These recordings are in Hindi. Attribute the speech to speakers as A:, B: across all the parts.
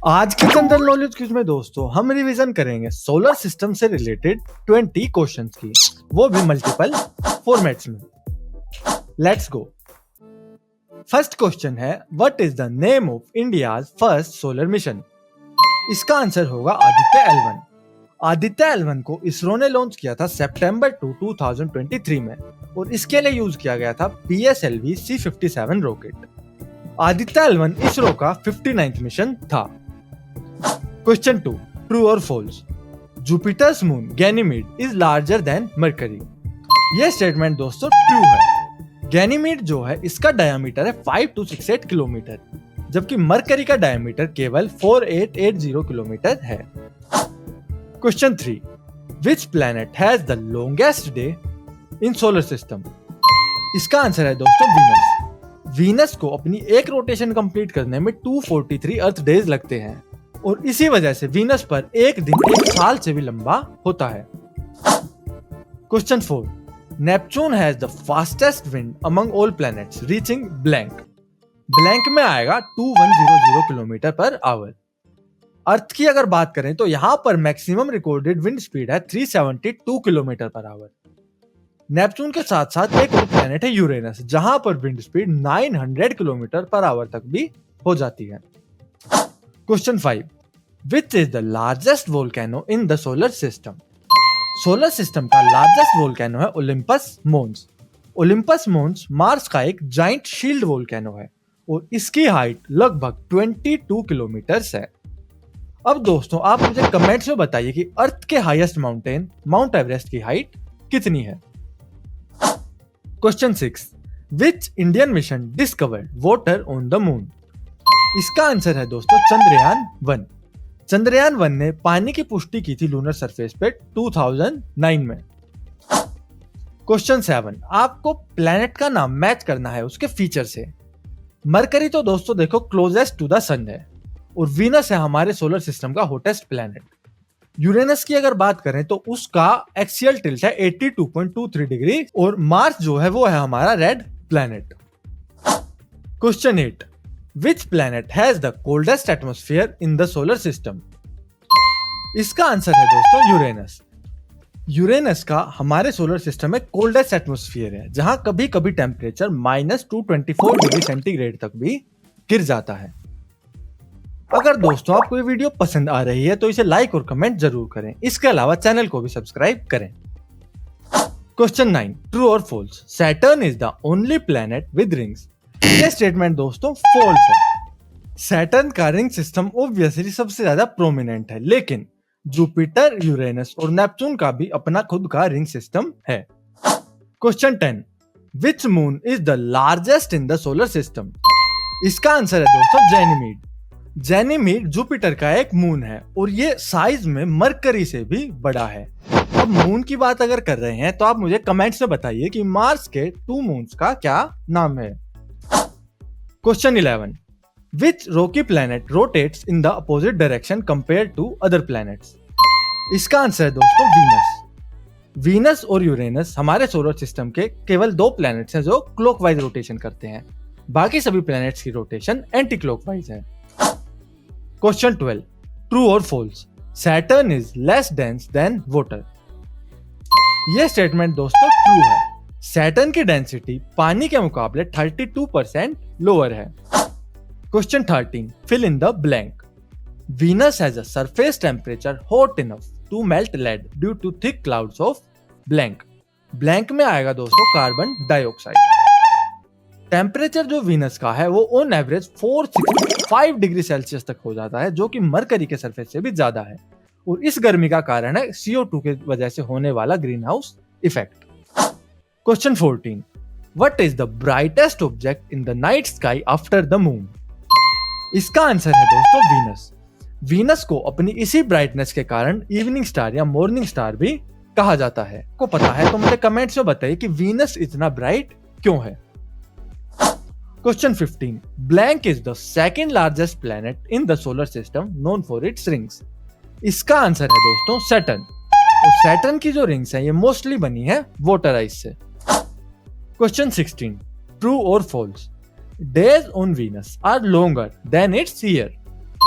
A: आज के जनरल नॉलेज क्विज में दोस्तों हम रिवीजन करेंगे सोलर सिस्टम से रिलेटेड 20 क्वेश्चंस की, वो भी मल्टीपल फॉर्मेट्स में। Let's go. फर्स्ट क्वेश्चन है, what is the name of India's first solar mission? इसका आंसर होगा आदित्य L1। आदित्य L1 को इसरो ने लॉन्च किया था सितंबर 2023 में और इसके लिए यूज किया गया था PSLV C57 rocket. Aditya L1 ISRO का 59th मिशन था। क्वेश्चन 2, ट्रू और false? Jupiter's moon Ganymede is larger than Mercury. यह स्टेटमेंट दोस्तों ट्रू है। गैनीमीड जो है इसका डायमीटर है 5268 किलोमीटर, जबकि मरकरी का डायमीटर केवल 4880 किलोमीटर है। Question 3, which planet has the longest day in solar system? इसका आंसर है दोस्तों वीनस। वीनस को अपनी एक रोटेशन कंप्लीट करने में 243 अर्थ डेज लगते हैं और इसी वजह से वीनस पर एक दिन एक साल से भी लंबा होता है। Question 4, Neptune has the fastest wind among all planets reaching blank. Blank में आएगा 2100 किलोमीटर पर आवर। अर्थ की अगर बात करें तो यहां पर मैक्सिमम रिकॉर्डेड विंड स्पीड है 372 किलोमीटर पर आवर। नेपच्यून के साथ साथ एक और प्लैनेट है यूरेनस, जहां पर wind speed 900 kilometre per hour तक भी हो जाती है। Question 5, which is the largest volcano in the solar system? Solar system का लार्जेस्ट वोल्केनो है ओलिम्पस मोन्स। ओलिम्पस मोन्स मार्स का एक जाइंट शील्ड वोल्केनो है और इसकी हाइट लगभग 22 किलोमीटर है। अब दोस्तों आप मुझे कमेंट्स में बताइए कि अर्थ के हाईएस्ट माउंटेन माउंट एवरेस्ट की हाइट कितनी है। Question 6, which Indian mission discovered water on the moon? इसका आंसर है दोस्तों चंद्रयान 1। चंद्रयान 1 ने पानी की पुष्टि की थी लूनर सरफेस पे 2009 में। क्वेश्चन 7, आपको प्लैनेट का नाम मैच करना है उसके फीचर से। मरकरी तो दोस्तों देखो क्लोजेस्ट टू द सन है और वीनस है हमारे सोलर सिस्टम का हॉटेस्ट प्लैनेट। यूरेनस की अगर बात करें तो उसका एक्सियल टिल्ट है 82.23 डिग्री और मार्स जो है वो है हमारा red planet. Question 8, which planet has the coldest atmosphere in the solar system? इसका आंसर है दोस्तों यूरेनस। यूरेनस का हमारे सोलर सिस्टम में कोल्डेस्ट एटमॉस्फेयर है, जहां कभी कभी टेम्परेचर -224 डिग्री सेंटीग्रेड तक भी गिर जाता है। अगर दोस्तों आपको ये वीडियो पसंद आ रही है तो इसे लाइक और कमेंट जरूर करें। इसके अलावा चैनल को भी सब्सक्राइब करें। क्वेश्चन 9, ट्रू और false? Saturn is the only planet with rings. ये स्टेटमेंट दोस्तों फॉल्स है। सैटर्न का रिंग सिस्टम ऑब्वियसली सबसे ज्यादा प्रोमिनेंट है, लेकिन जुपिटर, यूरेनस और नेपच्यून का भी अपना खुद का रिंग सिस्टम है। Question 10, which moon is the largest in the solar system? इसका आंसर है दोस्तों गैनीमीड। गैनीमीड जुपिटर का एक मून है और ये साइज में मरकरी से भी बड़ा है। अब मून की बात अगर कर रहे हैं तो आप मुझे कमेंट्स में बताइए कि मार्स के 2 मून्स का क्या नाम है। Question 11, which rocky planet rotates in the opposite direction compare to other planets? इसका आंसर है दोस्तों वीनस। वीनस और यूरेनस हमारे सोलर सिस्टम के केवल 2 प्लैनेट्स हैं जो क्लॉकवाइज रोटेशन करते हैं। बाकी सभी प्लैनेट्स की रोटेशन एंटी क्लॉकवाइज है। क्वेश्चन 12, ट्रू और false? Saturn is less dense than water. यह स्टेटमेंट दोस्तों ट्रू है। सैटर्न की डेंसिटी पानी के मुकाबले 32% लोअर है। Question 13, fill in the blank. Venus has a surface temperature hot enough to melt lead due to thick clouds of blank. Blank में आएगा दोस्तों कार्बन डाइऑक्साइड। टेम्परेचर जो वीनस का है वो ऑन एवरेज 465 डिग्री सेल्सियस तक हो जाता है, जो कि मरकरी के सरफेस से भी ज्यादा है और इस गर्मी का कारण है CO2 की वजह से होने वाला green house effect. Question 14, what is the brightest object in the night sky after the moon? इसका आंसर है दोस्तों वीनस। वीनस को अपनी इसी ब्राइटनेस के कारण इवनिंग स्टार या मॉर्निंग स्टार भी कहा जाता है। को पता है तो मुझे कमेंट्स में बताइए कि वीनस इतना ब्राइट क्यों है। Question 15, blank is the second largest planet in the solar system known for its rings. इसका आंसर है दोस्तों सैटर्न। और सैटर्न की जो रिंग्स हैं ये मोस्टली बनी है वाटर आइस से। क्वेश्चन 16, ट्रू और false? Days on Venus are longer than its year.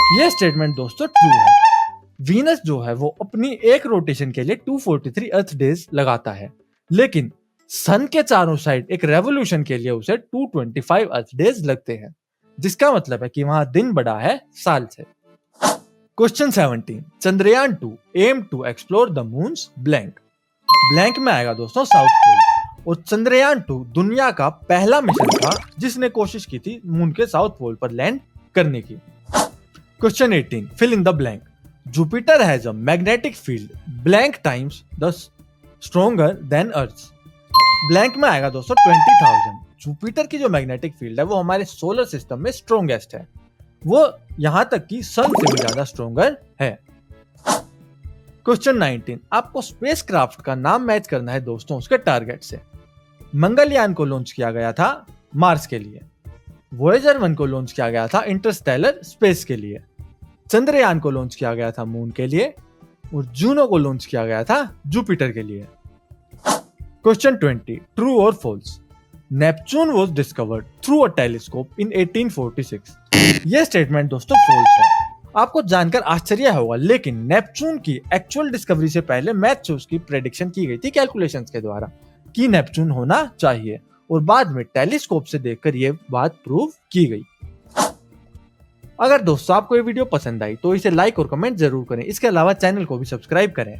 A: ये स्टेटमेंट दोस्तों ट्रू है। वीनस जो है वो अपनी एक रोटेशन के लिए 243 अर्थ डेज लगाता है, लेकिन सन के चारों साइड एक रेवोल्यूशन के लिए उसे 225 अर्थ डेज लगते हैं, जिसका मतलब है कि वहां दिन बड़ा है साल से। Question 17, Chandrayaan 2 aim to explore the moon's blank. Blank में आएगा दोस्तों साउथ पोल, और चंद्रयान 2 दुनिया का पहला मिशन था जिसने कोशिश की थी मून के साउथ पोल पर लैंड करने की। Question 18, fill in the blank. Jupiter has a magnetic field blank times the stronger than Earth. Blank में आएगा दोस्तों 20,000। जुपिटर की जो मैग्नेटिक फील्ड है वो हमारे सोलर सिस्टम में स्ट्रोंगेस्ट है, वो यहां तक कि सन से भी ज्यादा स्ट्रोंगर है। क्वेश्चन 19, आपको स्पेसक्राफ्ट का नाम मैच करना है दोस्तों उसके टारगेट से। मंगलयान को लॉन्च किया गया था मार्स के लिए, वोयेजर 1 को लॉन्च किया गया था इंटरस्टेलर स्पेस के लिए, चंद्रयान को लॉन्च किया गया था मून के लिए, और जूनो को लॉन्च किया गया था जुपिटर के लिए। क्वेश्चन 20, ट्रू और false. Neptune was discovered through a telescope in 1846। यह स्टेटमेंट दोस्तों फॉल्स है। आपको जानकर आश्चर्य होगा, लेकिन नेपच्यून की एक्चुअल डिस्कवरी से पहले मैथ से उसकी प्रेडिक्शन की गई थी कैलकुलेशंस के द्वारा कि नेपच्यून होना चाहिए, और बाद में टेलीस्कोप से देखकर यह बात प्रूव की गई। अगर दोस्तों आपको ये वीडियो पसंद आई तो इसे लाइक और कमेंट जरूर करें। इसके अलावा चैनल को भी सब्सक्राइब करें।